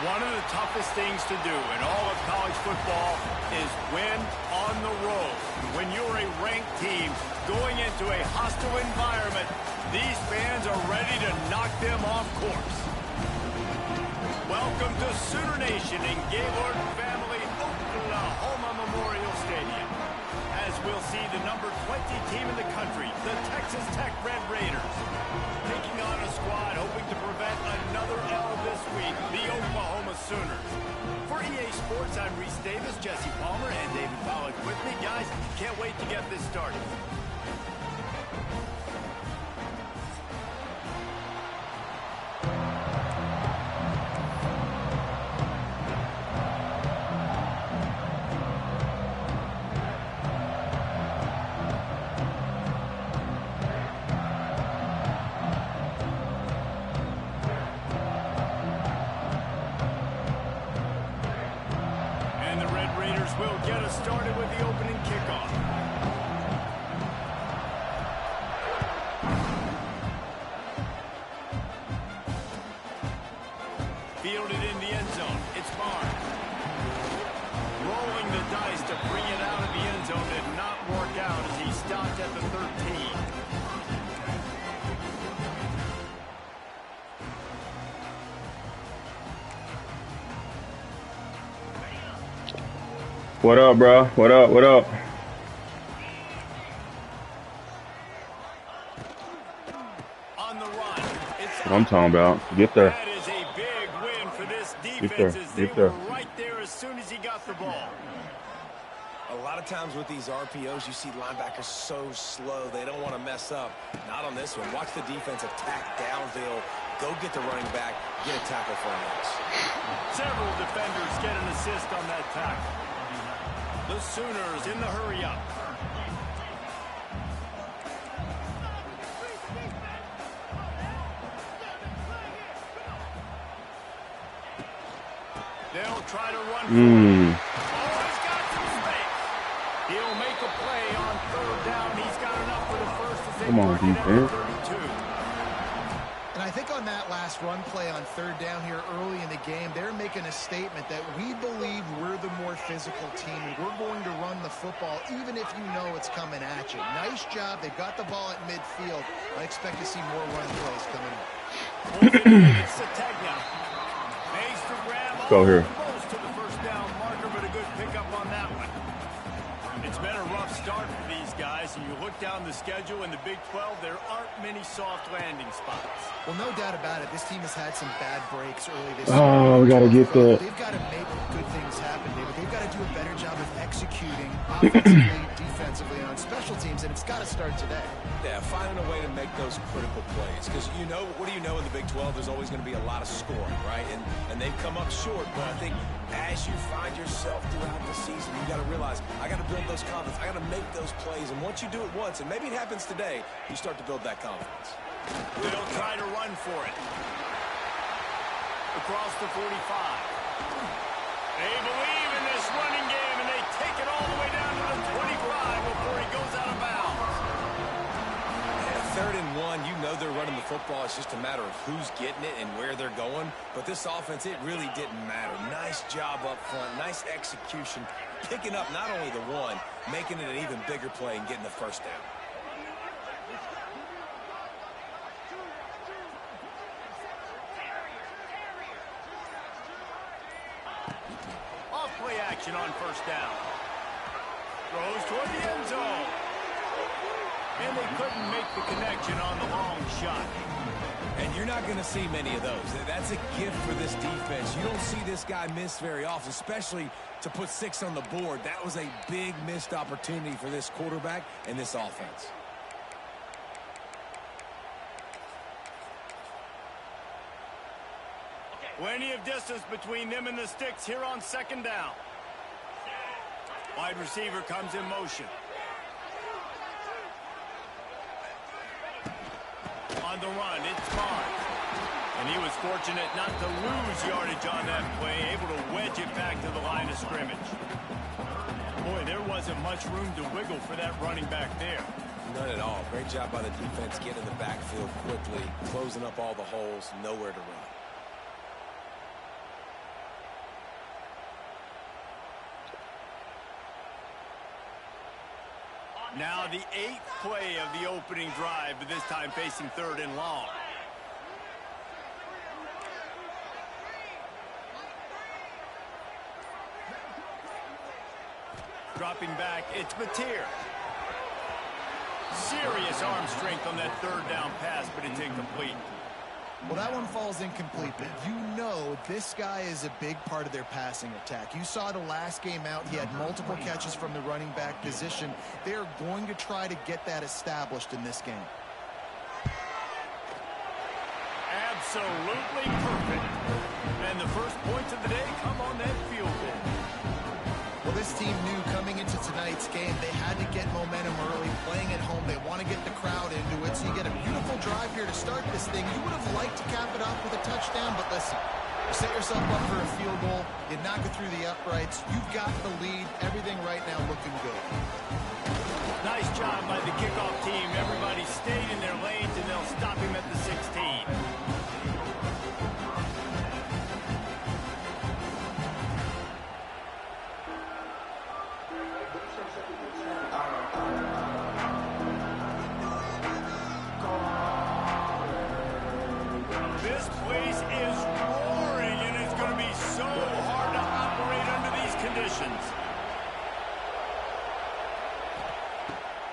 One of the toughest things to do in all of college football is win on the road. When you're a ranked team going into a hostile environment, these fans are ready to knock them off course. Welcome to Sooner Nation in Gaylord Family Oklahoma Memorial Stadium. As we'll see the number 20 team in the country, the Texas Tech Red Raiders, taking on a squad hoping to prevent another L this week, the Oklahoma Sooners. For EA Sports, I'm Reese Davis, Jesse Palmer, and David Pollack with me. Guys, can't wait to get this started. Will get us started with the opening kickoff. Fielded in the end zone. It's Poundz. Rolling the dice to bring it out of the end zone did not work out as he stopped at the 13. What up, bro? What up? What up? On the run. It's What I'm talking about. Get there. That is a big win for this defense. Get there. As they Get there. were right there as soon as he got the ball. A lot of times with these RPOs, you see linebackers so slow, they don't want to mess up. Not on this one. Watch the defense attack downhill, go get the running back, get a tackle for a loss. Several defenders get an assist on that tackle. The Sooners in the hurry-up. They'll try to run for it. Oh, he's got some space. He'll make a play on third down. He's got enough for the first as they work it out at 32. And I think on that last run play on third down here early in the game, they're making a statement that we believe we're the more physical team. We're going to run the football even if you know it's coming at you. Nice job. They got the ball at midfield. I expect to see more run plays coming up. It's Sategna. Makes the grab. Go here. Close to the first down marker, but a good pickup on that one. It's been a rough start for these guys, and you look down the schedule in the Big 12, there aren't many soft landing spots. Well, no doubt about it. This team has had some bad breaks early this year. Oh, we got to get that. They've got to make good things happen, David. They've got to do a better job of executing offensively, defensively, and on special teams, and it's got to start today. Yeah, finding a way to make those critical plays. Because you know, what do you know in the Big 12? There's always going to be a lot of scoring, right? And they've come up short, but I think as you find yourself throughout the season, you got to realize, I got to build those confidence. I got to make those plays, and once you do it once, and maybe it happens today, you start to build that confidence. They'll try to run for it. Across the 45. They believe in this running game, and they take it all the way down to the 25 before he goes out of bounds. Yeah, 3rd and 1, you know they're running the football. It's just a matter of who's getting it and where they're going. But this offense, it really didn't matter. Nice job up front, nice execution, picking up not only the one, making it an even bigger play and getting the first down. Off-play action on first down. Throws toward the end zone. And they couldn't make the connection on the long shot. And you're not going to see many of those. That's a gift for this defense. You don't see this guy miss very often, especially to put 6 on the board. That was a big missed opportunity for this quarterback and this offense. Plenty of distance between them and the sticks here on second down. Wide receiver comes in motion. On the run, it's Poundz. And he was fortunate not to lose yardage on that play, able to wedge it back to the line of scrimmage. Boy, there wasn't much room to wiggle for that running back there. None at all. Great job by the defense getting in the backfield quickly, closing up all the holes, nowhere to run. Now the 8th play of the opening drive, but this time facing 3rd and long. Dropping back, it's Mateer. Serious arm strength on that 3rd down pass, but it's incomplete. Well, that one falls incomplete, but you know this guy is a big part of their passing attack. You saw the last game out, he had multiple catches from the running back position. They're going to try to get that established in this game. Absolutely perfect. And the first points of the day come on that field goal. Well, this team knew coming into tonight's game they had to get momentum early, playing at home. They want to get the crowd into it, so you get a beautiful drive here to start this thing. You would have liked to cap it off with a touchdown, but listen, you set yourself up for a field goal, you knock it through the uprights, you've got the lead, everything right now looking good. Nice job by the kickoff team. Everybody stayed in their lanes, and they'll stop him at the 16. This place is roaring, and it's going to be so hard to operate under these conditions.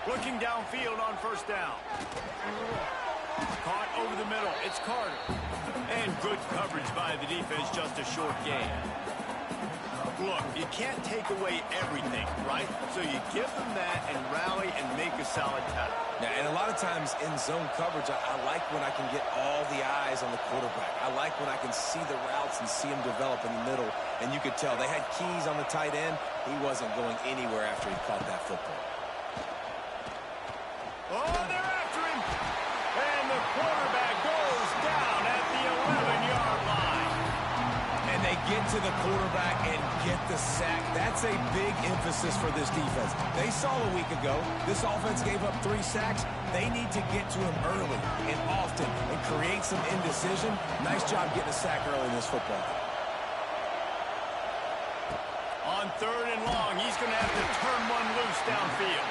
Looking downfield on 1st down. Caught over the middle. It's Carter. And good coverage by the defense, just a short gain. Look, you can't take away everything, right? So you give them that and rally and make a solid tackle. Yeah, and a lot of times in zone coverage, I like when I can get all the eyes on the quarterback. I like when I can see the routes and see them develop in the middle. And you could tell they had keys on the tight end. He wasn't going anywhere after he caught that football. Oh, they're after him. And the quarterback goes down at the 11-yard line. And they get to the quarterback and get the sack. That's a big emphasis for this defense. They saw a week ago, this offense gave up 3 sacks. They need to get to him early and often and create some indecision. Nice job getting a sack early in this football game. On 3rd and long, he's going to have to turn one loose downfield.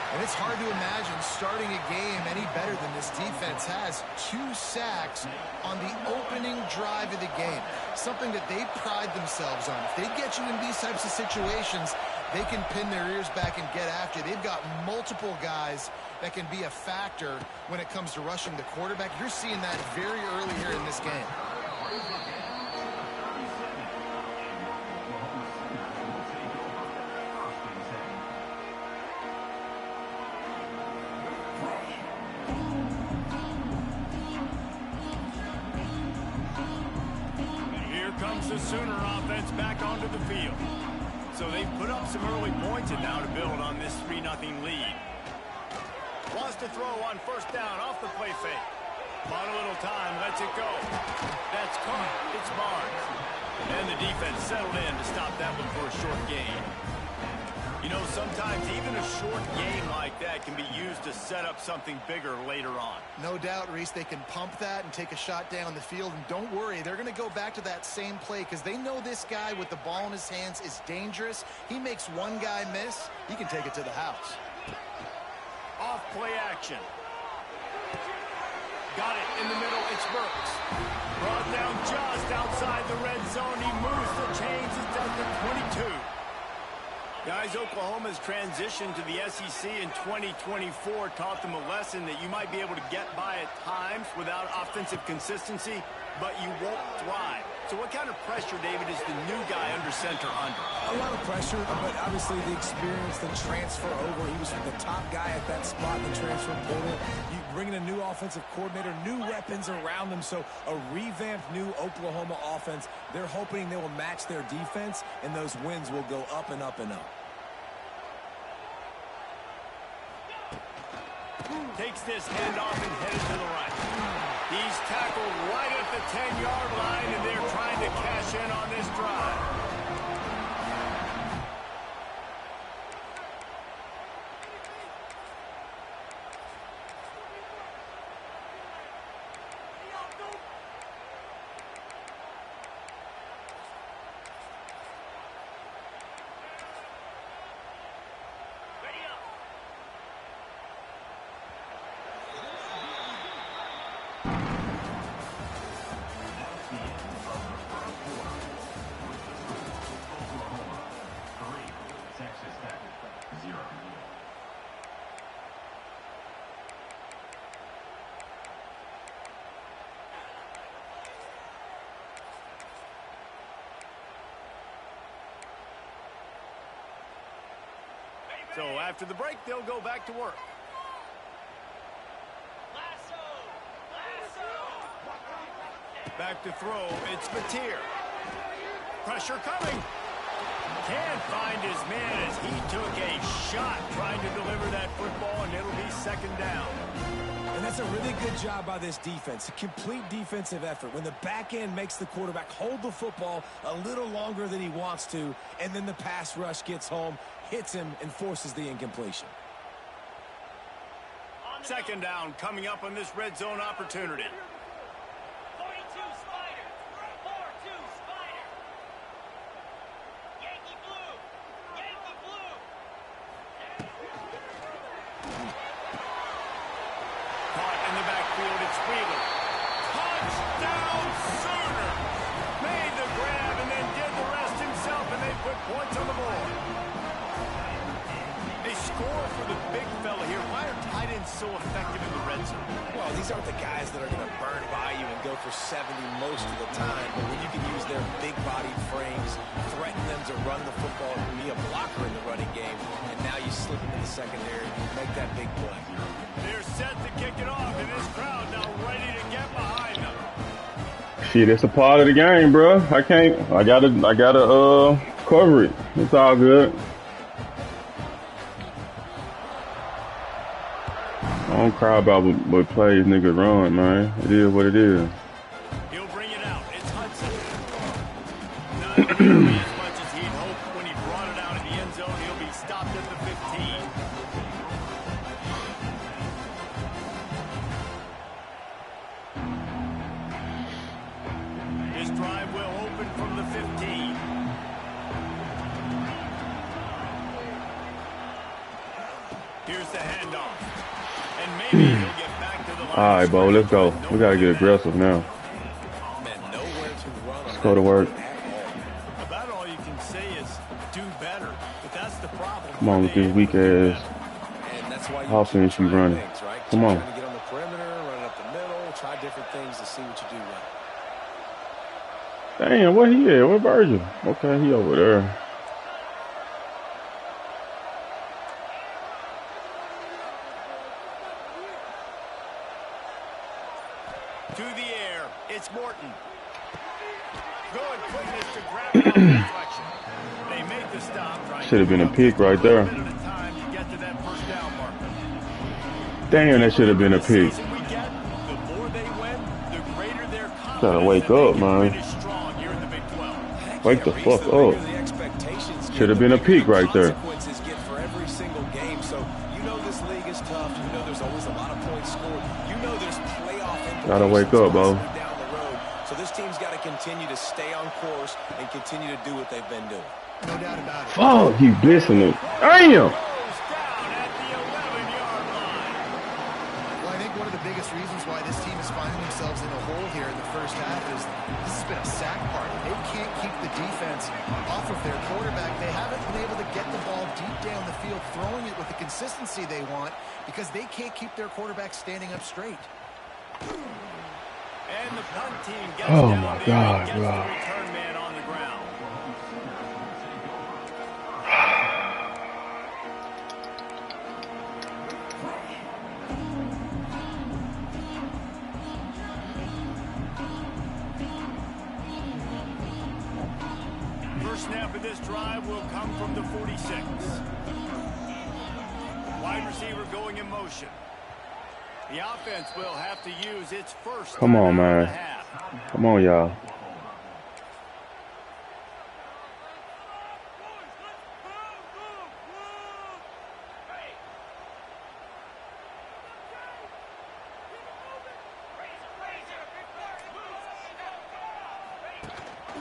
And it's hard to imagine starting a game any better than this defense has. 2 sacks on the opening drive of the game. Something that they pride themselves on. If they get you in these types of situations, they can pin their ears back and get after. They've got multiple guys that can be a factor when it comes to rushing the quarterback. You're seeing that very early here in this game. Comes the Sooner offense back onto the field. So they put up some early points and now to build on this 3-0 lead. Wants to throw on 1st down off the play fake. On a little time, lets it go. That's caught. It's Barnes. And the defense settled in to stop that one for a short gain. You know, sometimes even a short game like that can be used to set up something bigger later on. No doubt, Reese, they can pump that and take a shot down the field. And don't worry, they're going to go back to that same play because they know this guy with the ball in his hands is dangerous. He makes one guy miss, he can take it to the house. Off play action. Got it in the middle, it's Burks. Brought down just outside the red zone. He moves the chains, it's at the 22. Guys, Oklahoma's transition to the SEC in 2024 taught them a lesson that you might be able to get by at times without offensive consistency, but you won't thrive. So what kind of pressure, David, is the new guy under center under? A lot of pressure, but obviously the experience, the transfer over. He was the top guy at that spot in the transfer portal. You bring in a new offensive coordinator, new weapons around them, so a revamped new Oklahoma offense. They're hoping they will match their defense, and those wins will go up and up and up. Takes this handoff and headed to the right. He's tackled right at the 10-yard line, and they're trying to cash in on this drive. So after the break, they'll go back to work. Back to throw, it's Batir. Pressure coming. Can't find his man as he took a shot trying to deliver that football, and it'll be second down. And that's a really good job by this defense, a complete defensive effort. When the back end makes the quarterback hold the football a little longer than he wants to, and then the pass rush gets home, hits him, and forces the incompletion. Second down coming up on this red zone opportunity. Points on the board. They score for the big fella here. Why are tight ends so effective in the red zone? Well, these aren't the guys that are going to burn by you and go for 70 most of the time. But when you can use their big-bodied frames, threaten them to run the football and be a blocker in the running game, and now you slip into the secondary and make that big play. They're set to kick it off, and this crowd now ready to get behind them. Shit, it's a part of the game, bro. I gotta cover it. It's all good. I don't cry about what plays niggas run, man. It is what it is. He'll bring it out. It's Hudson. Not nearly as much as he'd hoped when he brought it out in the end zone. He'll be stopped at the 15. This drive will open from the 15. Here's the handoff. And maybe he'll get back to the line. All right, Bo, let's go. We gotta get aggressive now. Let's go to work. About all you can say is do better, but that's the problem. Come on with this weak ass offense you running. Come on. Get on the perimeter, run it up the middle, try different things to see what you do well. Damn, where he at? Where Virgil? Okay, he over there. To the air, it's Morton. Good quickness to grab it off the deflection. They make the stop. Should have been a pick right there. Damn, that should have been a pick. Gotta wake up, man. Wake the fuck up. Should have been a pick right there. Gotta wake up, Bo. So this team's got to continue to stay on course and continue to do what they've been doing. No doubt about it. Fuck, he's blitzing it. Damn! Well, I think one of the biggest reasons why this team is finding themselves in a hole here in the first half is this has been a sack party. They can't keep the defense off of their quarterback. They haven't been able to get the ball deep down the field, throwing it with the consistency they want because they can't keep their quarterback standing up straight. And the punt team gets oh down my there God, and gets bro. the return man on the ground. First snap of this drive will come from the 46. Wide receiver going in motion. The offense will have to use its first. Come on, man. Come on, y'all.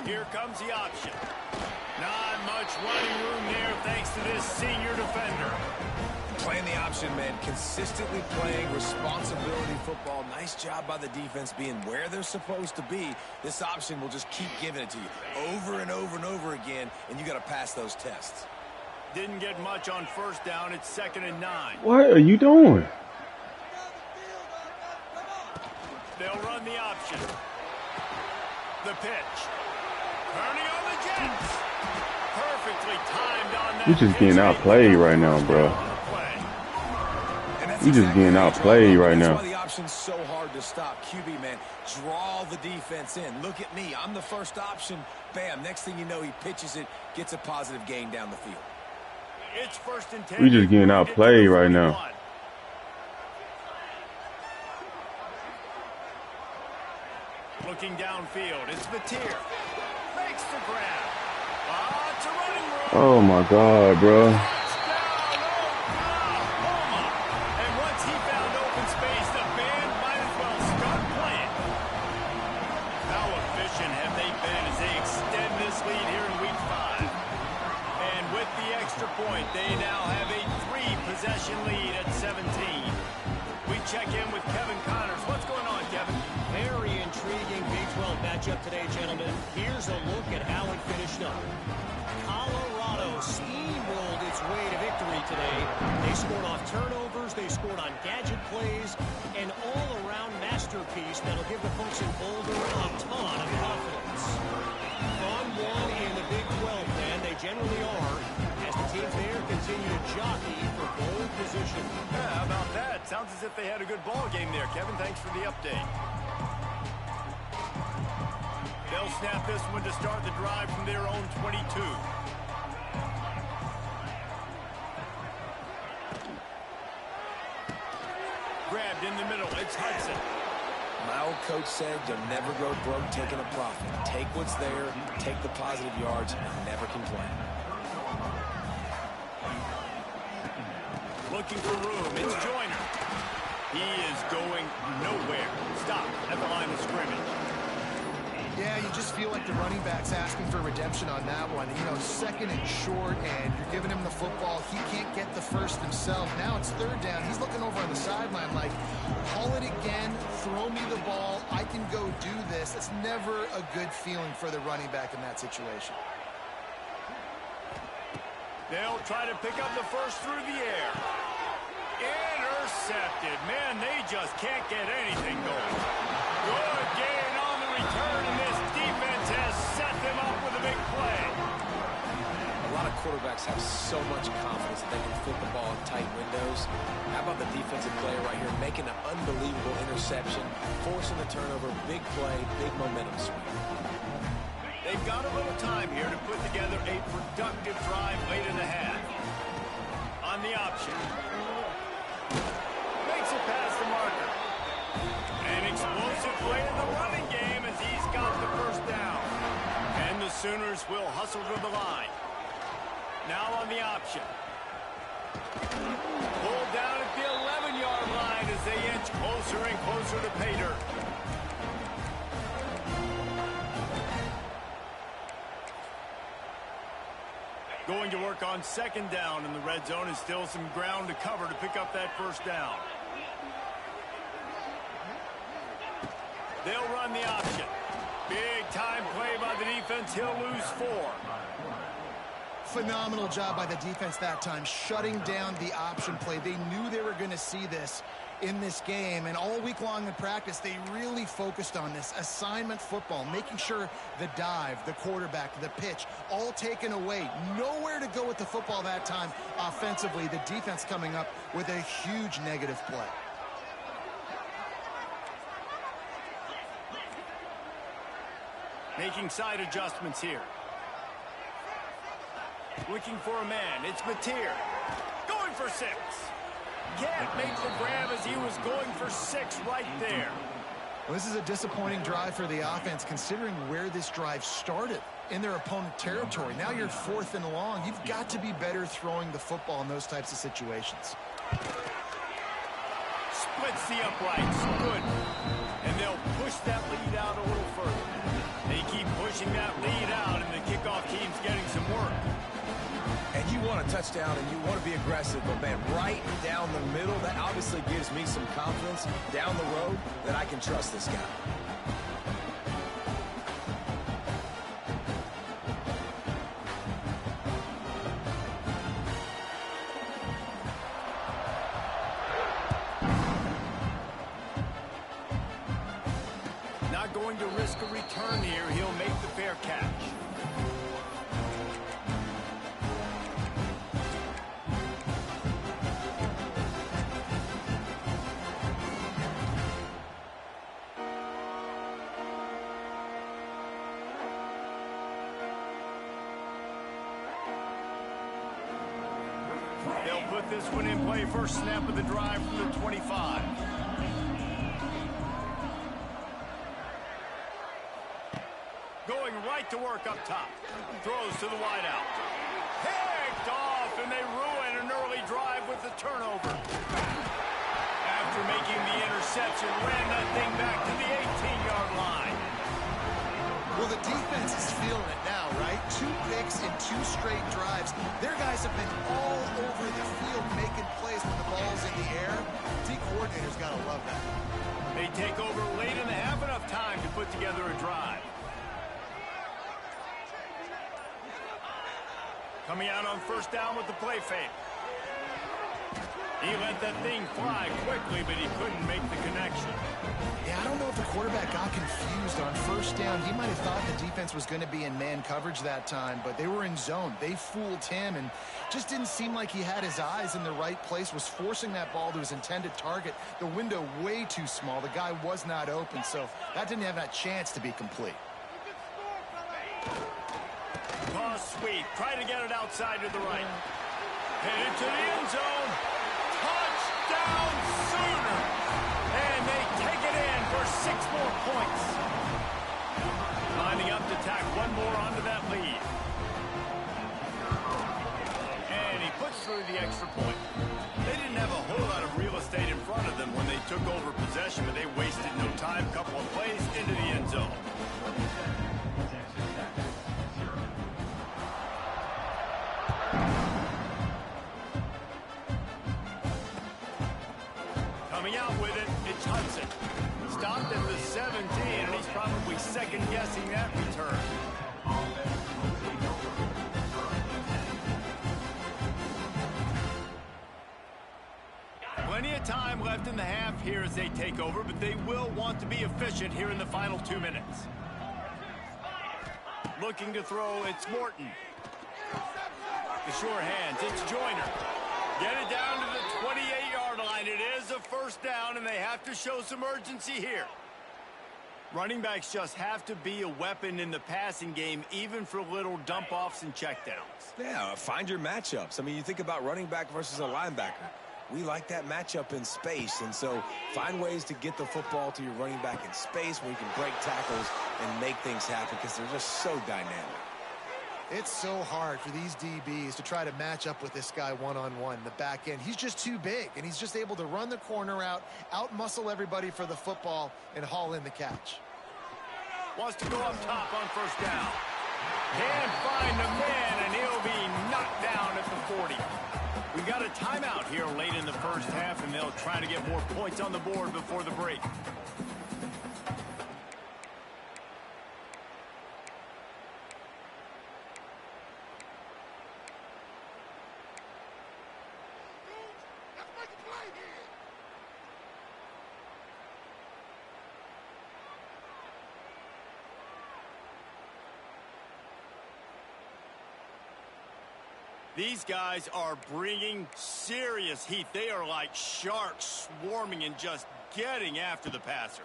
Here comes the option. Not much running room there thanks to this senior defender. Playing the option, man. Consistently playing responsibility football. Nice job by the defense being where they're supposed to be. This option will just keep giving it to you over and over and over again, and you got to pass those tests. Didn't get much on first down. It's 2nd and 9. What are you doing? They'll run the option. The pitch. Turning on the Jets. Perfect Perfectly timed on that. We just getting outplayed right now, bro. We just getting outplayed right now. That's why the option's so hard to stop. QB, man, draw the defense in. Look at me. I'm the first option. Bam. Next thing you know, he pitches it, gets a positive gain down the field. It's first and 10. We just getting outplayed right now. Looking downfield, it's Mateer. Makes the grab. It's a running room. Oh my God, bro. And once he found open space, the band might as well start playing. How efficient have they been as they extend this lead here in week 5? And with the extra point, they now have a 3-possession lead at 17. We check in with Kevin Connors. What's going on, Kevin? Very intriguing Big 12 matchup today, gentlemen. Here's a look at how it finished up. Colorado steamrolled its way to victory today. They scored off turnovers, they scored on gadget plays, an all-around masterpiece that'll give the folks in Boulder a ton of confidence. On one in the Big 12, man, they generally are, as the teams there continue to jockey for goal position. Yeah, how about that? Sounds as if they had a good ball game there, Kevin. Thanks for the update. They'll snap this one to start the drive from their own 22. Grabbed in the middle. It's Hudson. My old coach said you'll never grow broke taking a profit. Take what's there, take the positive yards, and never complain. Looking for room. It's Joyner. He is going nowhere. Stop at the line of scrimmage. Yeah, you just feel like the running back's asking for redemption on that one. You know, second and short, and you're giving him the football. He can't get the first himself. Now it's third down. He's looking over on the sideline like, call it again, throw me the ball, I can go do this. It's never a good feeling for the running back in that situation. They'll try to pick up the first through the air. Intercepted. Man, they just can't get anything going. Good gain on the return, and this defense has set them up with a big play. A lot of quarterbacks have so much confidence that they can flip the ball in tight windows. How about the defensive player right here making an unbelievable interception, forcing the turnover, big play, big momentum swing. They've got a little time here to put together a productive drive late in the half. On the option. Makes it past the marker. An explosive play in the running game as he's got the first down. And the Sooners will hustle to the line. Now on the option. Pulled down at the 11-yard line as they inch closer and closer to pay dirt. Going to work on second down in the red zone, and still some ground to cover to pick up that first down. They'll run the option. Big time play by the defense. He'll lose 4. Phenomenal job by the defense that time, shutting down the option play. They knew they were going to see this in this game, and all week long in practice, they really focused on this assignment football, making sure the dive, the quarterback, the pitch, all taken away. Nowhere to go with the football that time offensively. The defense coming up with a huge negative play. Making side adjustments here. Looking for a man. It's Mateer. Going for 6. Can't make the grab as he was going for 6 right there. Well, this is a disappointing drive for the offense, considering where this drive started in their opponent territory. Now you're 4th and long. You've got to be better throwing the football in those types of situations. Splits the uprights. Good. And they'll push that lead out a little further. They keep pushing that lead out, and the kickoff team's getting some work. And you want a touchdown, and you want to be aggressive, but, man, right down the middle, that obviously gives me some confidence down the road that I can trust this guy. Not going to risk a return here. He'll make the fair catch. They'll put this one in play first snap of the drive from the 25. Going right to work up top. Throws to the wideout. Picked off, and they ruin an early drive with the turnover. After making the interception, ran that thing back to the 18-yard line. Well, the defense is feeling it now, right? 2 picks in 2 straight drives. Their guys have been all over the field making plays when the ball's in the air. D coordinator's got to love that. They take over late in the half, enough time to put together a drive. Coming out on first down with the play fake. He let that thing fly quickly, but he couldn't make the connection. Yeah, I don't know if the quarterback got confused on first down. He might have thought the defense was going to be in man coverage that time, but they were in zone. They fooled him and just didn't seem like he had his eyes in the right place, was forcing that ball to his intended target. The window way too small. The guy was not open, so that didn't have that chance to be complete. Toss sweep. Try to get it outside to the right. Headed to the end zone. Touchdown Sooner. And they take it in for 6 more points. Lining up to tack one more onto that lead. And he puts through the extra point. They didn't have a whole lot of real estate in front of them when they took over possession, but they wasted no time. Couple of plays into the end zone. Coming out with it, it's Hudson. Stopped at the 17, and he's probably second-guessing that return. Plenty of time left in the half here as they take over, but they will want to be efficient here in the final 2 minutes. Looking to throw, it's Morton. The sure hands, it's Joyner. Get it down to the 28-yard line. It is a first down, and they have to show some urgency here. Running backs just have to be a weapon in the passing game, even for little dump-offs and checkdowns. Yeah, find your matchups. I mean, you think about running back versus a linebacker. We like that matchup in space, and so find ways to get the football to your running back in space where you can break tackles and make things happen because they're just so dynamic. It's so hard for these DBs to try to match up with this guy one-on-one in the back end. He's just too big, and he's just able to run the corner out-muscle everybody for the football, and haul in the catch. Wants to go up top on first down. Can't find the man, and he'll be knocked down at the 40. We've got a timeout here late in the first half, and they'll try to get more points on the board before the break. These guys are bringing serious heat. They are like sharks swarming and just getting after the passer.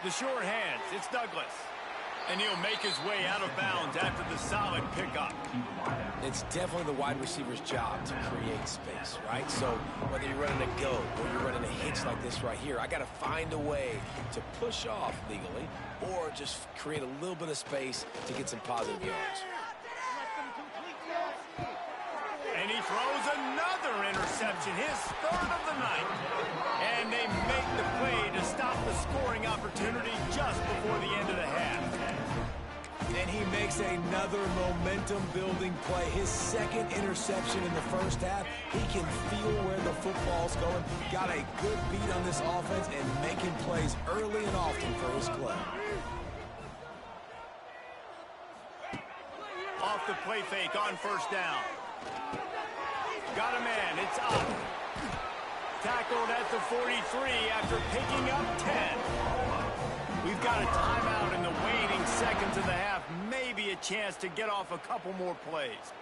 The short hands, it's Douglas. And he'll make his way out of bounds after the solid pickup. It's definitely the wide receiver's job to create space, right? So whether you're running a go or you're running a hitch like this right here, I got to find a way to push off legally or just create a little bit of space to get some positive yards. And he throws another interception, his 3rd of the night. And they make the play to stop the scoring opportunity just before the end of the half. And he makes another momentum-building play. His 2nd interception in the first half. He can feel where the football's going. Got a good beat on this offense and making plays early and often for his club. Off the play fake on first down. Got a man, it's up. Tackled at the 43 after picking up 10. We've got a timeout in the waning seconds of the half. Maybe a chance to get off a couple more plays.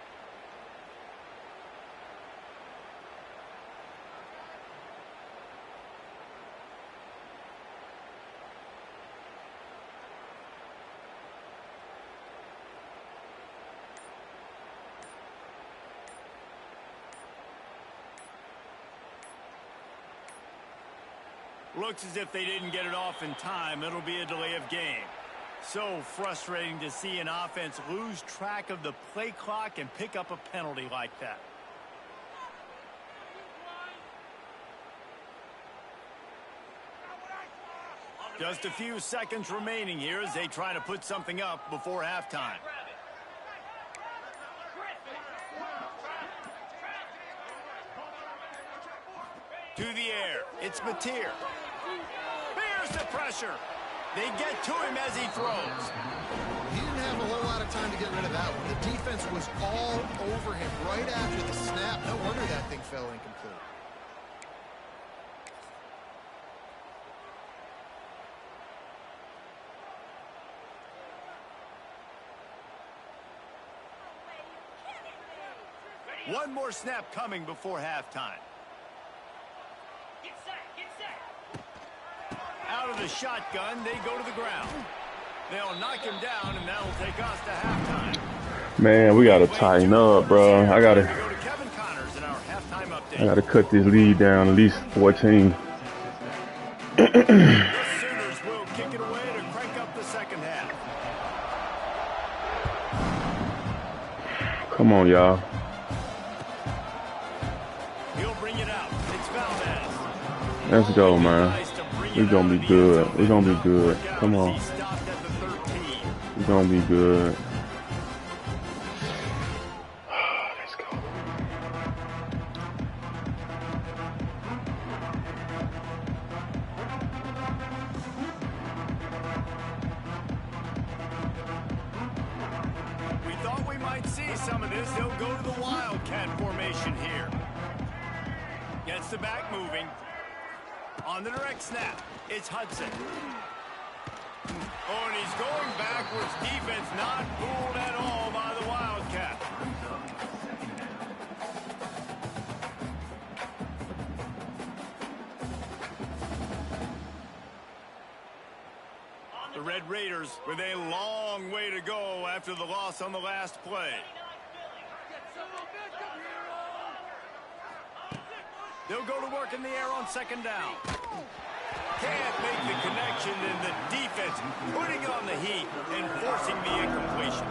Looks as if they didn't get it off in time. It'll be a delay of game. So frustrating to see an offense lose track of the play clock and pick up a penalty like that. Just a few seconds remaining here as they try to put something up before halftime. To the air, it's Mateer. Here's the pressure. They get to him as he throws. He didn't have a whole lot of time to get rid of that one. The defense was all over him right after the snap. No wonder that thing fell incomplete. One more snap coming before halftime. Out of the shotgun, they go to the ground. They'll knock him down, and that'll take us to halftime. Man, we gotta tighten up, bro. I gotta cut this lead down at least 14. The Sooners will kick it away to crank up the second half. Come on, y'all. He'll bring it out. It's Valdez. Let's go, man. We're gonna be good. We're gonna be good. Come on. We're gonna be good. Let's go. We thought we might see some of this. They'll go to the Wildcat formation here. Gets the back moving. On the direct snap, it's Hudson. Oh, and he's going backwards. Defense not fooled at all by the Wildcat. The Red Raiders with a long way to go after the loss on the last play. They'll go to work in the air on second down. Can't make the connection, and the defense putting on the heat and forcing the incompletion.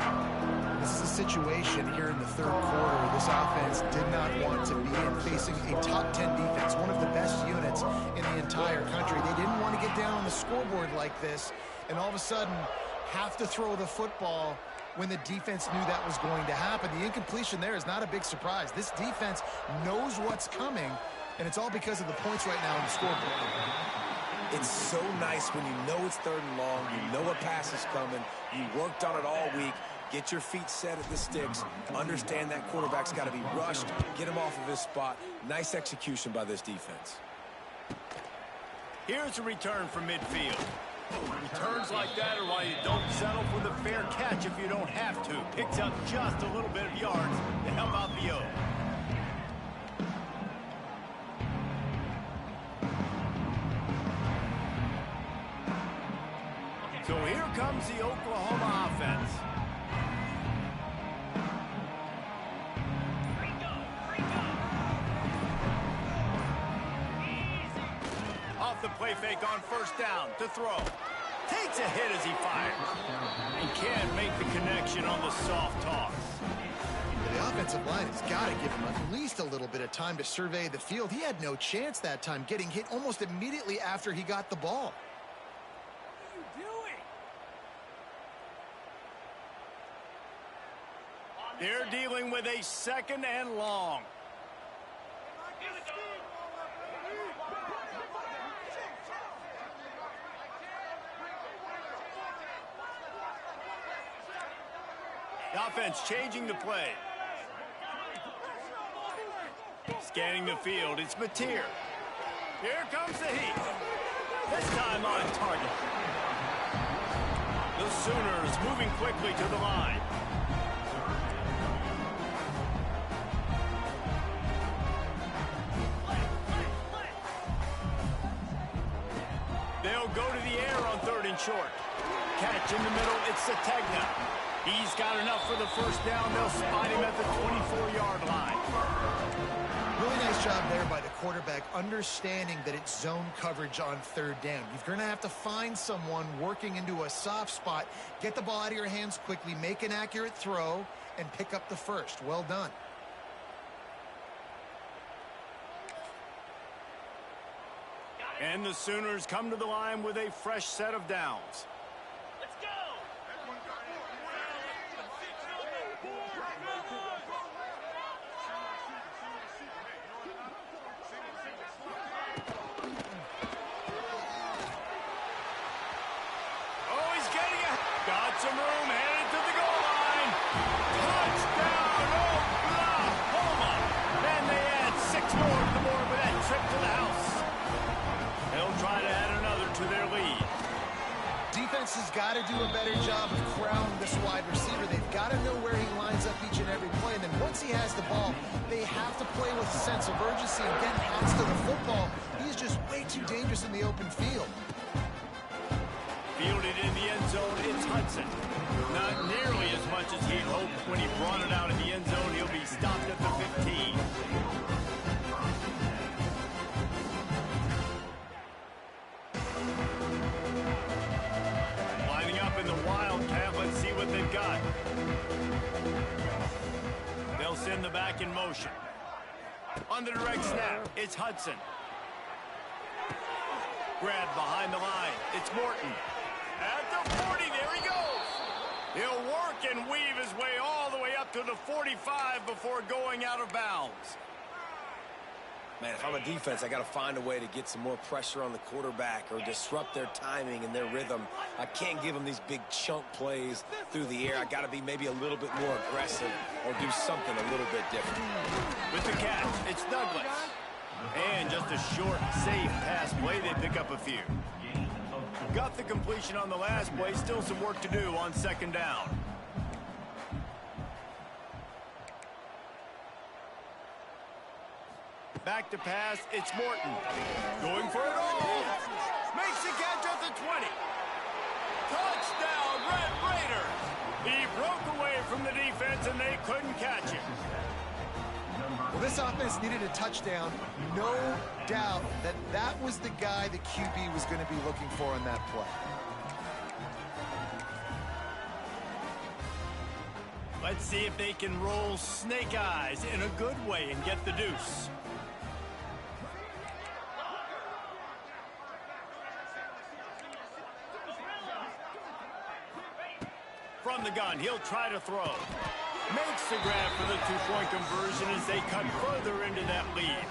This is a situation here in the third quarter. This offense did not want to be in facing a top 10 defense, one of the best units in the entire country. They didn't want to get down on the scoreboard like this, and all of a sudden have to throw the football when the defense knew that was going to happen. The incompletion there is not a big surprise. This defense knows what's coming, and it's all because of the points right now on the scoreboard. It's so nice when you know it's third and long, you know a pass is coming, you worked on it all week, get your feet set at the sticks, understand that quarterback's got to be rushed, get him off of his spot. Nice execution by this defense. Here's a return from midfield. Returns like that are why you don't settle for the fair catch if you don't have to. Picks up just a little bit of yards to help out the O. So here comes the Oklahoma offense. Off the play fake on first down to throw. Takes a hit as he fires. And can't make the connection on the soft toss. The offensive line has got to give him at least a little bit of time to survey the field. He had no chance that time, getting hit almost immediately after he got the ball. They're dealing with a second and long. The offense changing the play. Scanning the field, it's Mateer. Here comes the heat. This time on target. The Sooners moving quickly to the line. They'll go to the air on third and short. Catch in the middle, it's Sategna. He's got enough for the first down. They'll spot him at the 24-yard line. Really nice job there by the quarterback, understanding that it's zone coverage on third down. You're going to have to find someone working into a soft spot, get the ball out of your hands quickly, make an accurate throw, and pick up the first. Well done. And the Sooners come to the line with a fresh set of downs. Let's go! Oh, he's getting it. Got some room, headed to the goal line. Touchdown, Oklahoma. And they add 6 more to the board with that trip to the house. They'll try to add another to their lead. Defense has got to do a better job of crowding this wide receiver. They've got to know where he lines up each and every play. And then once he has the ball, they have to play with a sense of urgency and get past to the football. He's just way too dangerous in the open field. Fielded in the end zone, it's Hudson. Not nearly as much as he'd hoped when he brought it out in the end zone. He'll be stopped at the 15. Lining up in the Wildcat, let's see what they've got. They'll send the back in motion. On the direct snap, it's Hudson. Grabbed behind the line, it's Morton. At the 40, there he goes. He'll work and weave his way all the way up to the 45 before going out of bounds. Man, if I'm a defense, I got to find a way to get some more pressure on the quarterback or disrupt their timing and their rhythm. I can't give them these big chunk plays through the air. I got to be maybe a little bit more aggressive or do something a little bit different. With the catch, it's Douglas. And just a short, safe pass play, they pick up a few. Got the completion on the last play, still some work to do on second down. Back to pass, it's Morton. Going for it all. Makes the catch at the 20. Touchdown, Red Raiders. He broke away from the defense and they couldn't catch him. Well, this offense needed a touchdown. No doubt that that was the guy the QB was going to be looking for on that play. Let's see if they can roll snake eyes in a good way and get the deuce. From the gun, he'll try to throw. Makes the grab for the two-point conversion as they cut further into that lead.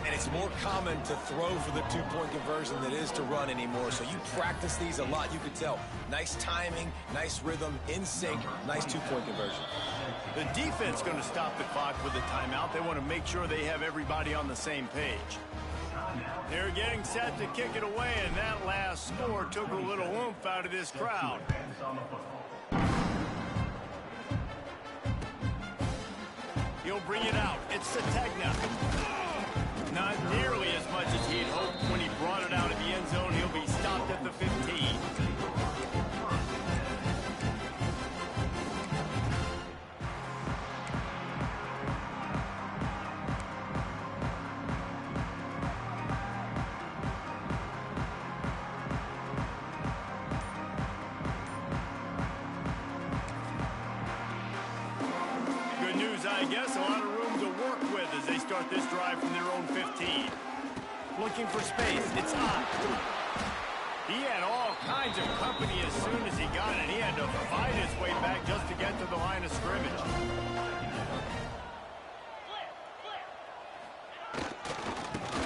And it's more common to throw for the two-point conversion than it is to run anymore. So you practice these a lot. You can tell. Nice timing, nice rhythm, in sync, nice two-point conversion. The defense going to stop the clock with a timeout. They want to make sure they have everybody on the same page. They're getting set to kick it away, and that last score took a little oomph out of this crowd. He'll bring it out. It's Sategna. Not nearly as much as he'd hoped when he brought it out of the end zone. He'll be stopped at the 15. I guess a lot of room to work with as they start this drive from their own 15. Looking for space, it's Ott. He had all kinds of company as soon as he got it. He had to fight his way back just to get to the line of scrimmage.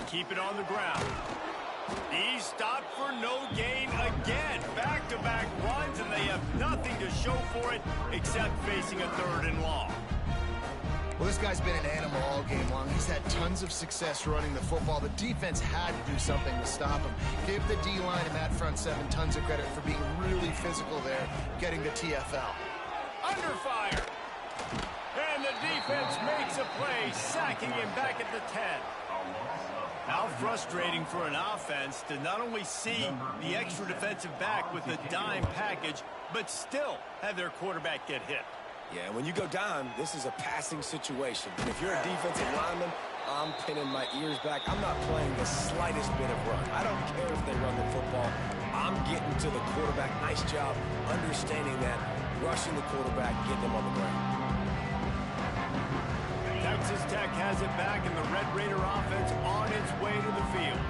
Keep it on the ground. He's stopped for no gain again. Back-to-back runs, and they have nothing to show for it except facing a 3rd and long. Well, this guy's been an animal all game long. He's had tons of success running the football. The defense had to do something to stop him. Give the D-line and that front 7 tons of credit for being really physical there, getting the TFL. Under fire. And the defense makes a play, sacking him back at the 10. How frustrating for an offense to not only see the extra defensive back with the dime package, but still have their quarterback get hit. Yeah, when you go down, this is a passing situation. And if you're a defensive lineman, I'm pinning my ears back. I'm not playing the slightest bit of run. I don't care if they run the football. I'm getting to the quarterback. Nice job understanding that, rushing the quarterback, getting them on the ground. Texas Tech has it back, and the Red Raider offense on its way to the field.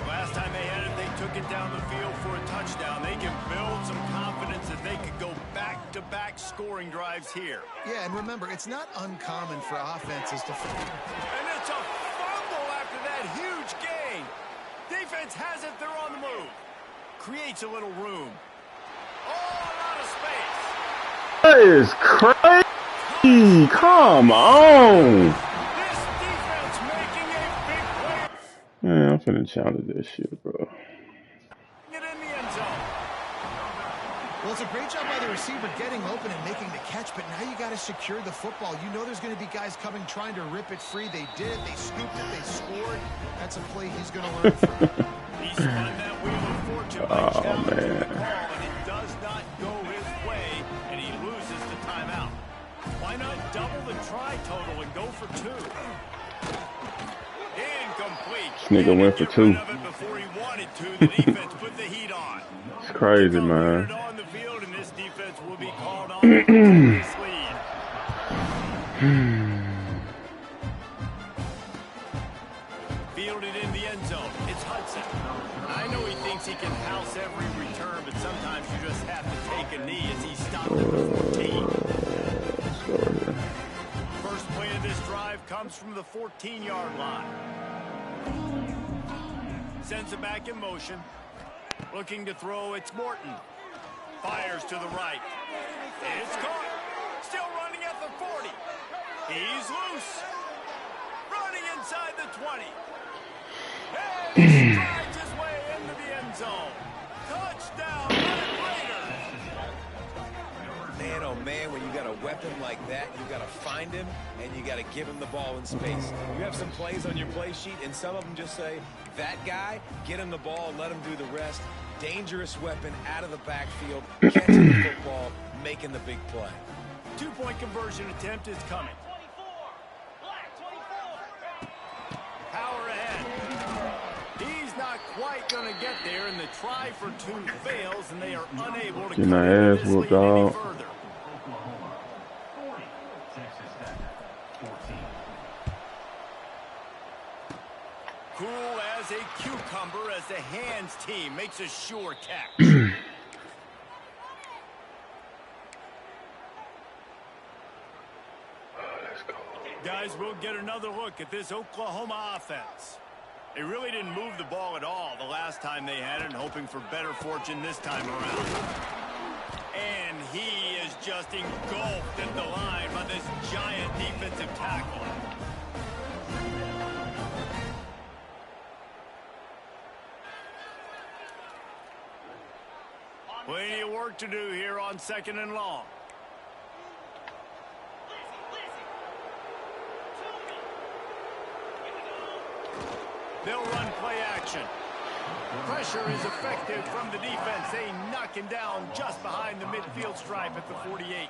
Last time they had it, they took it down the field for a touchdown. They can build some confidence that they could go back-to-back scoring drives here. Yeah, and remember, it's not uncommon for offenses to... And it's a fumble after that huge gain. Defense has it, they're on the move. Creates a little room. Oh, a lot of space. That is crazy. Come on. This defense making a big play. Man, I'm finna challenge this shit, bro. Get in the end zone. Well, it's a great job by the receiver getting open and making the catch, but now you got to secure the football. You know there's going to be guys coming trying to rip it free. They did. They scooped it. They scored. That's a play he's going to learn from. He spun that wheel of fortune by challenging the call, and it does not go his way, and he loses the timeout. Why not double the try total and go for 2? Incomplete. This nigga went for 2. Before he wanted to, the defense put the heat on. It's crazy, man. On the field, and this defense will be called on to this lead. Fielded in the end zone. It's Hudson. I know he thinks he can house every return, but sometimes you just have to take a knee as he stopped at the 14. First play of this drive comes from the 14-yard line. Sends it back in motion. Looking to throw, it's Morton. Fires to the right. It's caught. Still running at the 40. He's loose. Running inside the 20. And he strides his way into the end zone. Touchdown, Red Raiders. Man, oh man, when you got a weapon like that, you got to find him, and you got to give him the ball in space. You have some plays on your play sheet, and some of them just say, that guy, get him the ball and let him do the rest. Dangerous weapon out of the backfield, catching the football, making the big play. 2-point conversion attempt is coming. Power ahead. He's not quite going to get there, and the try for 2 fails, and they are unable to get my ass whooped, dog. Cool as a cucumber as the hands team makes a sure catch. Guys, we'll get another look at this Oklahoma offense. They really didn't move the ball at all the last time they had it, hoping for better fortune this time around. And he is just engulfed at the line by this giant defensive tackle. Plenty of work to do here on 2nd and long. They'll run play action. Pressure is effective from the defense. They knock him down just behind the midfield stripe at the 48.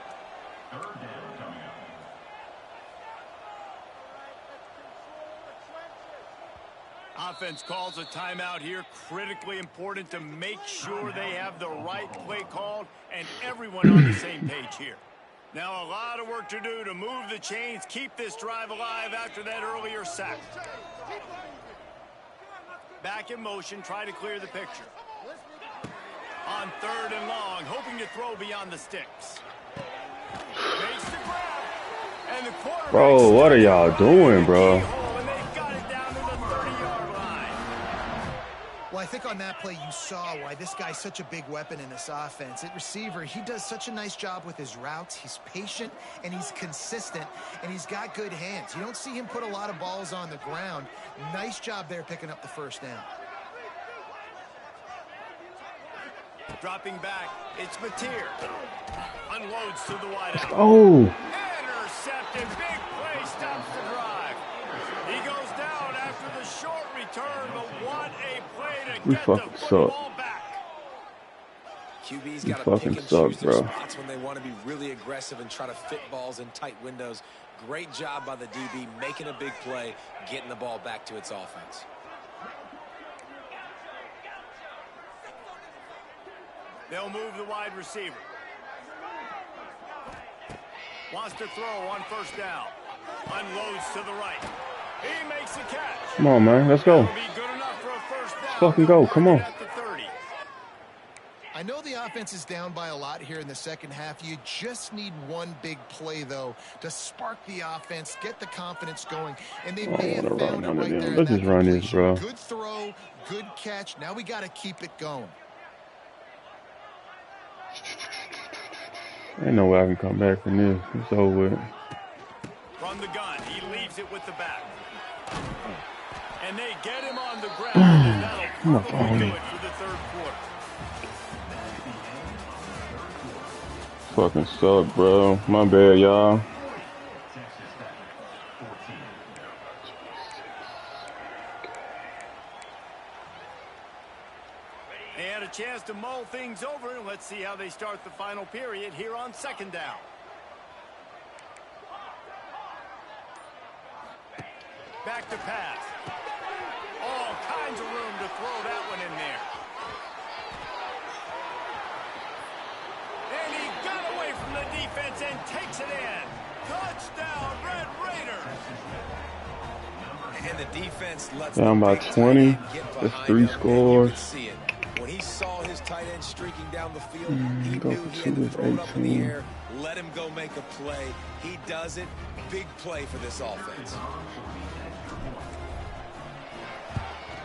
Offense calls a timeout here. Critically important to make sure they have the right play called and everyone on the same page here. Now a lot of work to do to move the chains, keep this drive alive after that earlier sack. Back in motion, try to clear the picture. On 3rd and long, hoping to throw beyond the sticks. Makes the grab. And the quarterback. Bro, what are y'all doing, bro? And they've got it down to the 30-yard line. Well, I think on that play you saw why this guy's such a big weapon in this offense. At receiver, he does such a nice job with his routes. He's patient, and he's consistent, and he's got good hands. You don't see him put a lot of balls on the ground. Nice job there picking up the first down. Dropping back, it's Mateer. Unloads to the wideout. Oh. Intercepted, big play, stops the drive. He goes down after the short return, but what a play to get the football back. QB's You got to fucking pick and suck, choose their bro. spots when they want to be really aggressive and try to fit balls in tight windows. Great job by the DB making a big play, getting the ball back to its offense. They'll move the wide receiver. Wants to throw on first down. Unloads to the right. He makes the catch. Come on, man. Let's go. That'll be good enough for a first down. Fucking go. Come on. At the 30. I know the offense is down by a lot here in the second half. You just need one big play, though, to spark the offense, get the confidence going, and they may have found it right there. Let's just run this, bro. Good throw, good catch. Now we got to keep it going. Ain't no way I can come back from this. It's over with. From the gun, he leaves it with the back. And they get him on the ground, and that'll probably do it for the third quarter. Fucking suck, bro. My bad, y'all. They had a chance to mull things over, and let's see how they start the final period here on second down. Back to pass. All kinds of room to throw that one in there. And he got away from the defense and takes it in. Touchdown, Red Raiders. And the defense lets down by 20. That's 3 scores. When he saw his tight end streaking down the field, he knew he had to throw it up in the air, let him go make a play. He does it. Big play for this offense.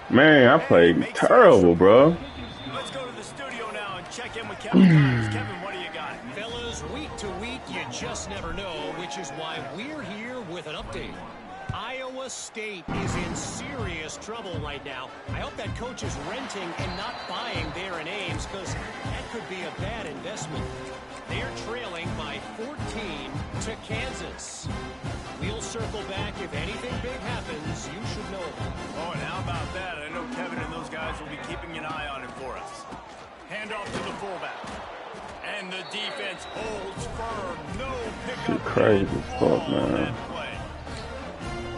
Man, I played terrible, bro. Let's go to the studio now and check in with Kevin. Kevin, what do you got? Fellas, week to week, you just never know, which is why we're here with an update. Iowa State is in serious trouble right now. I hope that coach is renting and not buying there in Ames, because that could be a bad investment. They're trailing by 14 to Kansas. We'll circle back. If anything big happens, you should know about it. Oh, and how about that? I know Kevin and those guys will be keeping an eye on it for us. Handoff to the fullback. And the defense holds firm. No pickup. Crazy fuck, man.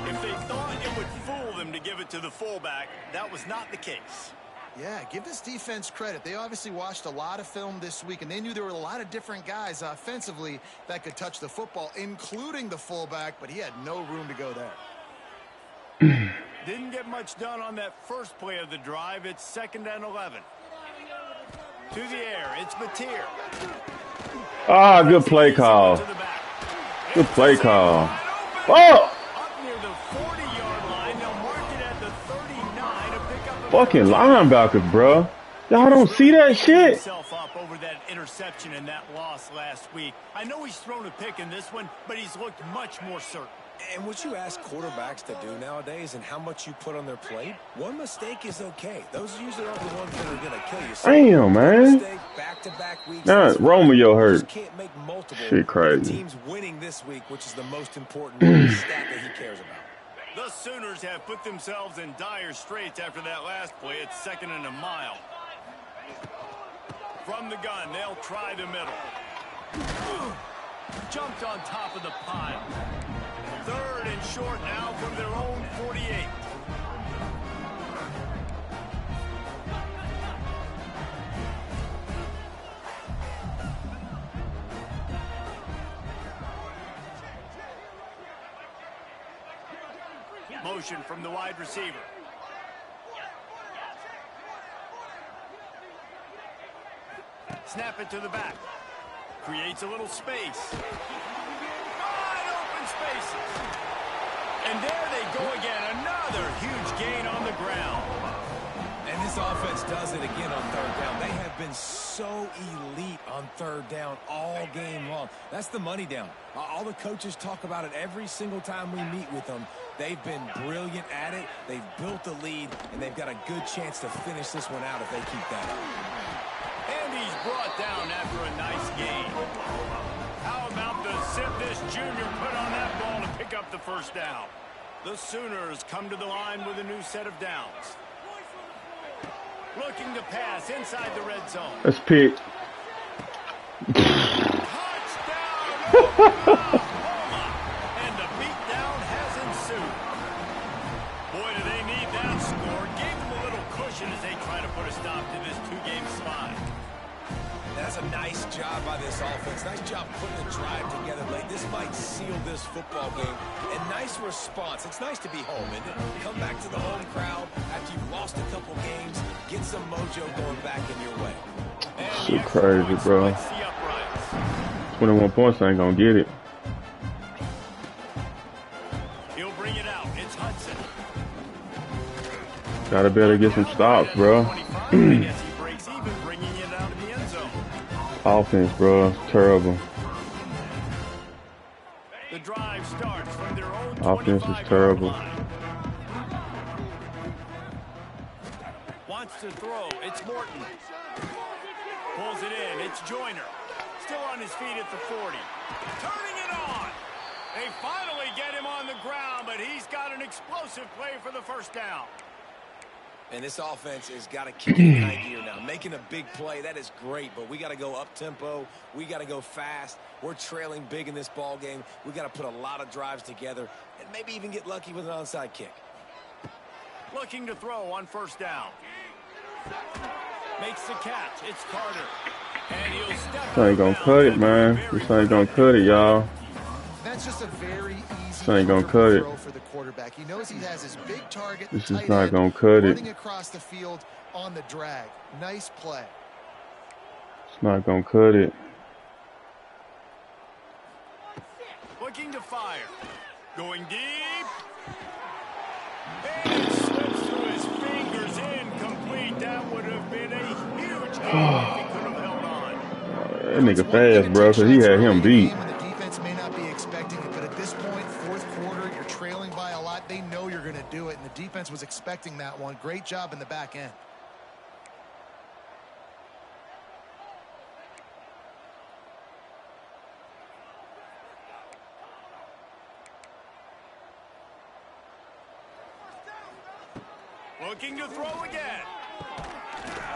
If they thought it would fool them to give it to the fullback, that was not the case. Yeah, give this defense credit. They obviously watched a lot of film this week, and they knew there were a lot of different guys offensively that could touch the football, including the fullback, but he had no room to go there. Didn't get much done on that first play of the drive. It's 2nd and 11. To the air, it's Mateer. Ah, good play call. Good play call. Oh! Up near the 40-yard line, they'll mark it at the 39 to pick up a fucking linebackers, bro. Y'all don't see that shit? Himself up over that interception and that loss last week. I know he's thrown a pick in this one, but he's looked much more certain. And what you ask quarterbacks to do nowadays and how much you put on their plate, one mistake is okay. Those usually aren't the ones that are going to kill you. So damn, man. Mistake, back-to-back weeks. Nah, Romeo hurt. Can't make multiple. Shit crazy. The team's winning this week, which is the most important stat that he cares about. The Sooners have put themselves in dire straits after that last play. It's 2nd and a mile. From the gun, they'll try the middle. Jumped on top of the pile. 3rd and short now from their own 48. Motion from the wide receiver. Snap it to the back. Creates a little space. Wide open spaces. And there they go again. Another huge gain on the ground. And this offense does it again on 3rd down. They have been so elite on 3rd down all game long. That's the money down. All the coaches talk about it every single time we meet with them. They've been brilliant at it. They've built a lead, and they've got a good chance to finish this one out if they keep that up. And he's brought down after a nice gain. How about the zip this junior put on that ball to pick up the first down? The Sooners come to the line with a new set of downs. Looking to pass inside the red zone. Let's pick. And the beatdown has ensued. Boy, do they need that score. Gave them a little cushion as they try to put a stop to this two-game slide. That's a nice job by this offense. Nice job putting the drive together late. This might seal this football game. And nice response. It's nice to be home, isn't it? Come back to the home crowd after you've lost a couple games. Get some mojo going back in your way. Shit crazy, bro. 21 points ain't gonna get it. He'll bring it out. It's Hudson. Gotta better get some stops, bro. Offense, bro, terrible. The drive starts from their own offense is terrible. Wants to throw. It's Morton. Pulls it in. It's Joyner. Still on his feet at the 40. Turning it on. They finally get him on the ground, but he's got an explosive play for the first down. And this offense has got to kick it in high gear now. Making a big play, that is great, but we got to go up-tempo. We got to go fast. We're trailing big in this ball game. We got to put a lot of drives together and maybe even get lucky with an onside kick. Looking to throw on first down. Makes the catch. It's Carter. And he'll step this ain't gonna cut it, man. This ain't gonna cut it, y'all. That's just a very easy this ain't gonna cut it. throw for the quarterback. He knows he has his big target. This is not gonna cut it. Running across the field on the drag. Nice play. It's not gonna cut it. Looking to fire. Going deep. And it slips through his fingers. Incomplete. That would have been a huge game if he could have held on. That nigga fast, bro, because he had him beat. The defense may not be expecting it, but at this point, fourth quarter, you're trailing by a lot. They know you're going to do it, and the defense was expecting that one. Great job in the back end. Looking to throw again.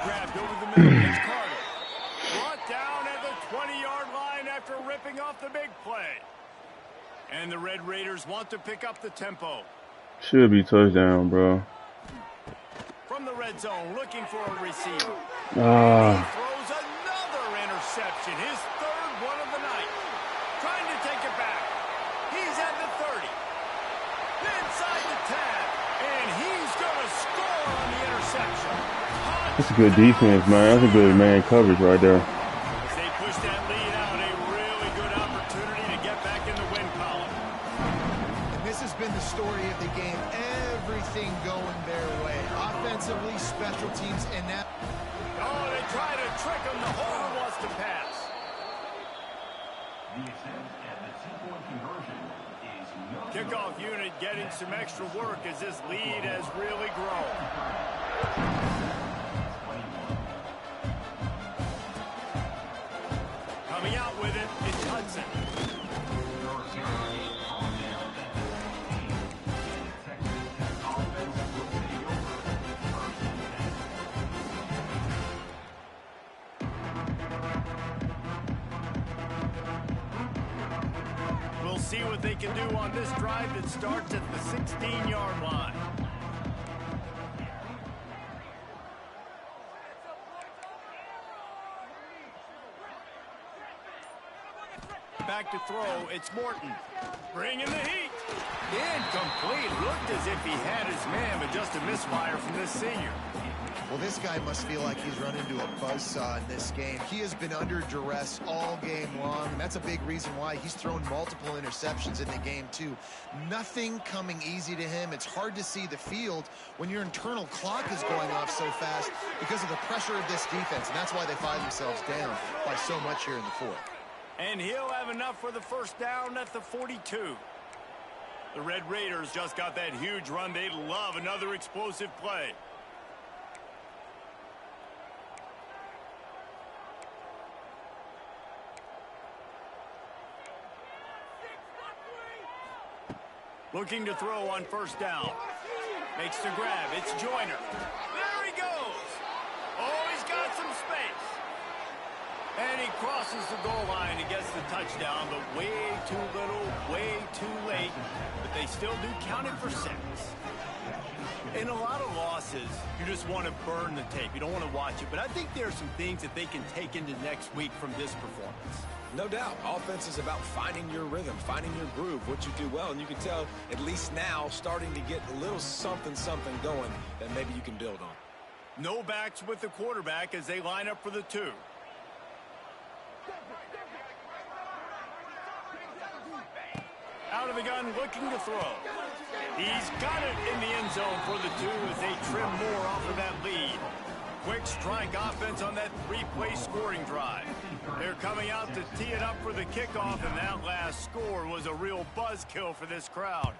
Grabbed over the middle. It's Carter. Brought down at the 20-yard line after ripping off the big play. And the Red Raiders want to pick up the tempo. Should be touchdown, bro. From the red zone, looking for a receiver. He Ah, throws another interception. His third one of the night. Trying to take it back. He's at the 30. Inside the 10. And he's going to score on the interception. that's a good defense, man. That's a good man coverage right there. As they push that lead out, a really good opportunity to get back in the win column. And this has been the story of the game. Everything going their way. Offensively, special teams, and now... Oh, they try to trick him. The holder wants to pass. Kickoff unit getting some extra work as this lead has really grown. Coming out with it, it's Hudson. We'll see what they can do on this drive that starts at the 16-yard line. Back to throw, it's Morton. Bringing the heat. Incomplete. Looked as if he had his man, but just a misfire from this senior. Well, this guy must feel like he's run into a buzzsaw in this game. He has been under duress all game long, and that's a big reason why he's thrown multiple interceptions in the game, too. Nothing coming easy to him. It's hard to see the field when your internal clock is going off so fast because of the pressure of this defense, and that's why they find themselves down by so much here in the fourth. And he'll have enough for the first down at the 42. The Red Raiders just got that huge run. They love another explosive play. Looking to throw on first down. Makes the grab. It's Joyner. There he goes. Oh, he's got some space. And he crosses the goal line and gets the touchdown. touchdown, but way too little, way too late. But they still do count it for 6. In a lot of losses, you just want to burn the tape. You don't want to watch it. But I think there are some things that they can take into next week from this performance. No doubt. Offense is about finding your rhythm, finding your groove, what you do well. And you can tell, at least now, starting to get a little something going that maybe you can build on. No backs with the quarterback as they line up for the 2. Out of the gun, looking to throw. He's got it in the end zone for the 2 as they trim more off of that lead. Quick strike offense on that 3-play scoring drive. They're coming out to tee it up for the kickoff, and that last score was a real buzzkill for this crowd.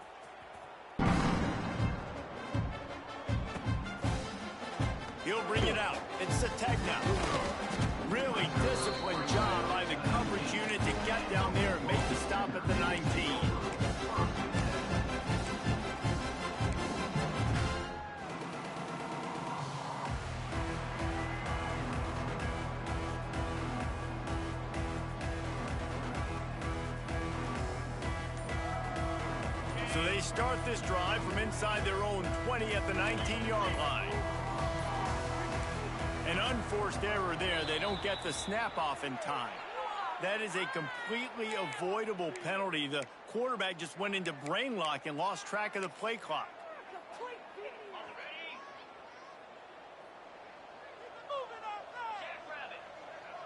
He'll bring it out. It's the tag now. Really disciplined job by the coverage unit to get down there and make the stop at the 19. So they start this drive from inside their own 20 at the 19-yard line. An unforced error there. They don't get the snap off in time. That is a completely avoidable penalty. The quarterback just went into brain lock and lost track of the play clock.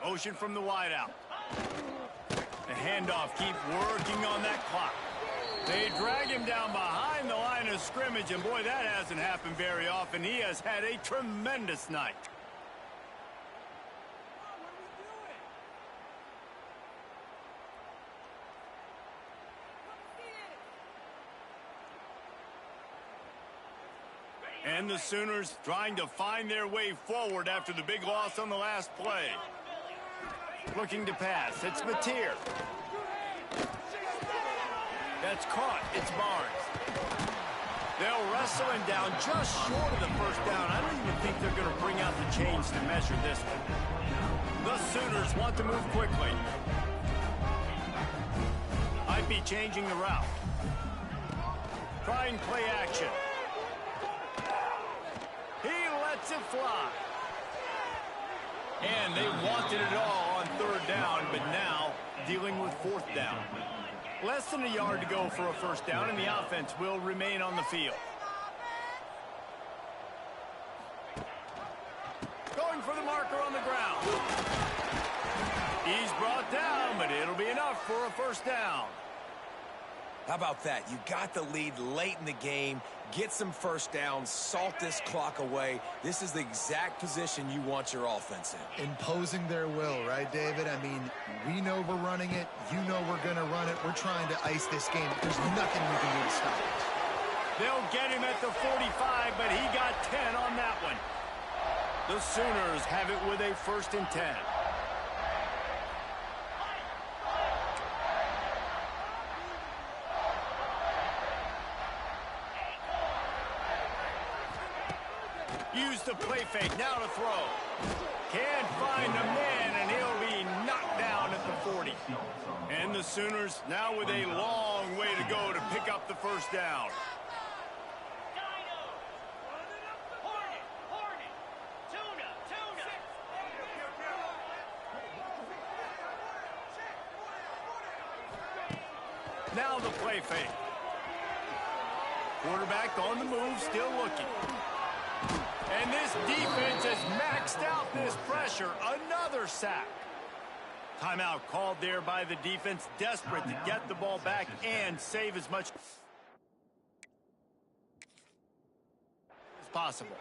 Motion from the wideout. The handoff, keep working on that clock. They drag him down behind the line of scrimmage, and boy, that hasn't happened very often. He has had a tremendous night. And the Sooners trying to find their way forward after the big loss on the last play. Looking to pass. It's Mateer. That's caught. It's Barnes. They'll wrestle him down just short of the first down. I don't even think they're going to bring out the chains to measure this one. The Sooners want to move quickly. Might be changing the route. Try and play action. He lets it fly. And they wanted it all on 3rd down, but now dealing with 4th down. Less than a yard to go for a first down, and the offense will remain on the field. Going for the marker on the ground. He's brought down, but it'll be enough for a first down. How about that? You got the lead late in the game. Get some first downs. Salt this clock away. This is the exact position you want your offense in. Imposing their will, right, David? I mean, we know we're running it. You know we're going to run it. We're trying to ice this game. There's nothing we can do to stop it. They'll get him at the 45, but he got 10 on that one. The Sooners have it with a 1st and 10. Use the play fake, now to throw. Can't find a man, and he'll be knocked down at the 40. And the Sooners now with a long way to go to pick up the first down. Now the play fake. Quarterback on the move, still looking. And this defense has maxed out this pressure. Another sack. Timeout called there by the defense, desperate to get the ball back and save as much as possible.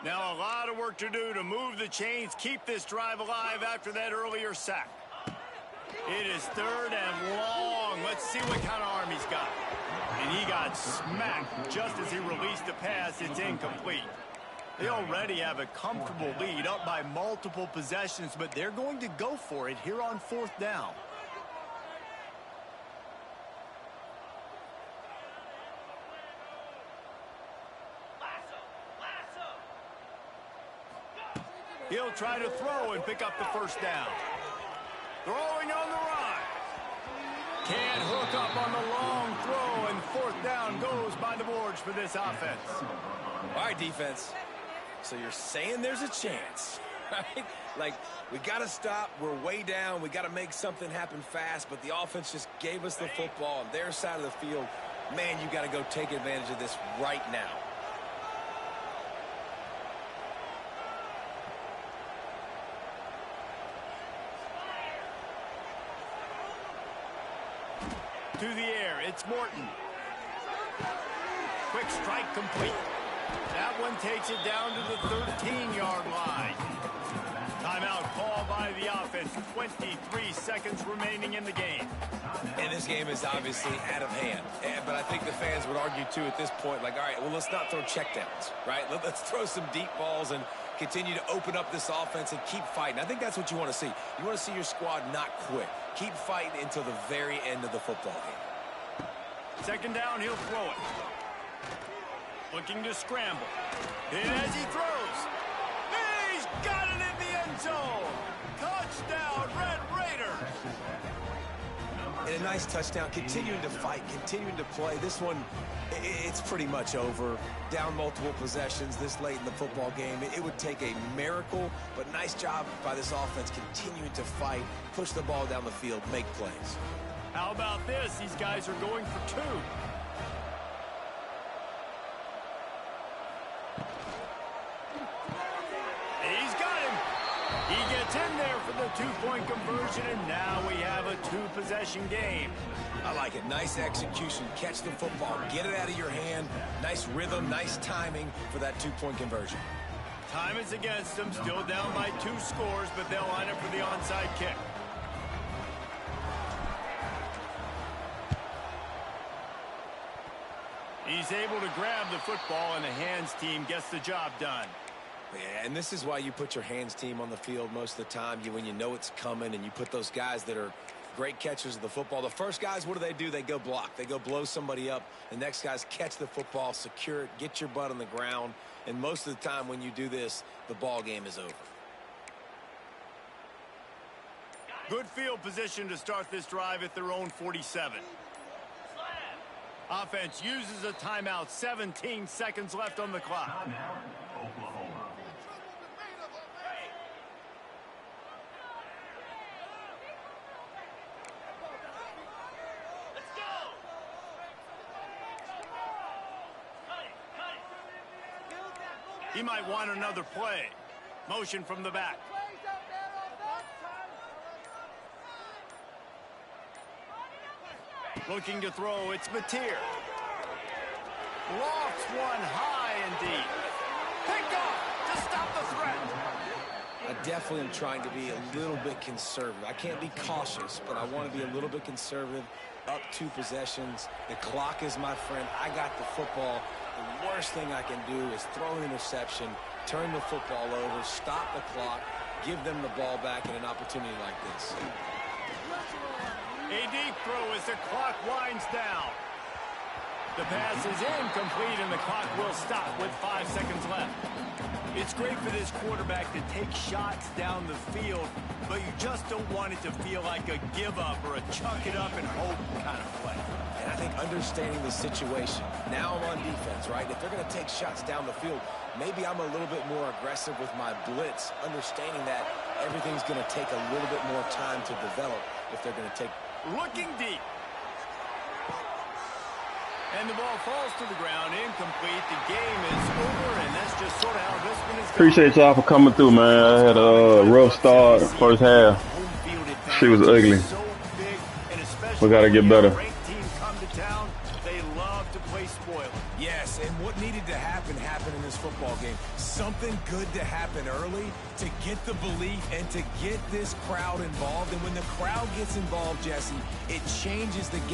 Now a lot of work to do to move the chains, keep this drive alive after that earlier sack. It is 3rd and long. Let's see what kind of arm he's got. And he got smacked just as he released the pass. It's incomplete. They already have a comfortable lead, up by multiple possessions, but they're going to go for it here on 4th down. He'll try to throw and pick up the 1st down. Throwing on the run. Can't hook up on the long throw, and 4th down goes by the boards for this offense. All right, defense. So you're saying there's a chance, right? Like, we got to stop. We're way down. We got to make something happen fast, but the offense just gave us the football on their side of the field. Man, you got to go take advantage of this right now. To the air, it's Morton. Quick strike complete. That one takes it down to the 13-yard line. Timeout called by the offense. 23 seconds remaining in the game. And this game is obviously out of hand. But I think the fans would argue, too, at this point, like, all right, well, let's not throw checkdowns, right? Let's throw some deep balls and continue to open up this offense and keep fighting. I think that's what you want to see. You want to see your squad not quit. Keep fighting until the very end of the football game. 2nd down, he'll throw it. Looking to scramble. And as he throws, he's got it in the end zone. Touchdown, Red Raiders. And a nice touchdown, continuing to fight, continuing to play. This one, it's pretty much over. Down multiple possessions this late in the football game. It would take a miracle, but nice job by this offense continuing to fight, push the ball down the field, make plays. How about this? These guys are going for 2. He's got him. He gets in there for the 2-point conversion, and now we have a 2-possession game. I like it. Nice execution. Catch the football. Get it out of your hand. Nice rhythm, nice timing for that 2-point conversion. Time is against them. Still down by 2 scores, but they'll line up for the onside kick. He's able to grab the football, and the hands team gets the job done. Yeah, and this is why you put your hands team on the field most of the time. When you know it's coming, and you put those guys that are great catchers of the football. The first guys, what do? They go block. They go blow somebody up. The next guys catch the football, secure it, get your butt on the ground. And most of the time when you do this, the ball game is over. Good field position to start this drive at their own 47. Offense uses a timeout. 17 seconds left on the clock. He might want another play. Motion from the back. Looking to throw, it's Mateer. Lofts one high and deep. Picked off to stop the threat. I definitely am trying to be a little bit conservative. I can't be cautious, but I want to be a little bit conservative. Up 2 possessions. The clock is my friend. I got the football. The worst thing I can do is throw an interception, turn the football over, stop the clock, give them the ball back in an opportunity like this. A deep throw as the clock winds down. The pass is incomplete, and the clock will stop with 5 seconds left. It's great for this quarterback to take shots down the field, but you just don't want it to feel like a give-up or a chuck it up and hope kind of play. And I think understanding the situation, now I'm on defense, right? If they're going to take shots down the field, maybe I'm a little bit more aggressive with my blitz, understanding that everything's going to take a little bit more time to develop if they're going to take. Looking deep. And the ball falls to the ground, incomplete. The game is over, and that's just sort of how this one is going. Appreciate y'all for coming through, man. I had a rough start first half. She was ugly. We got to get better. Yes, and what needed to happen happened in this football game. Something good to happen early to get the belief and to get this crowd involved. And when the crowd gets involved, Jesse, it changes the game.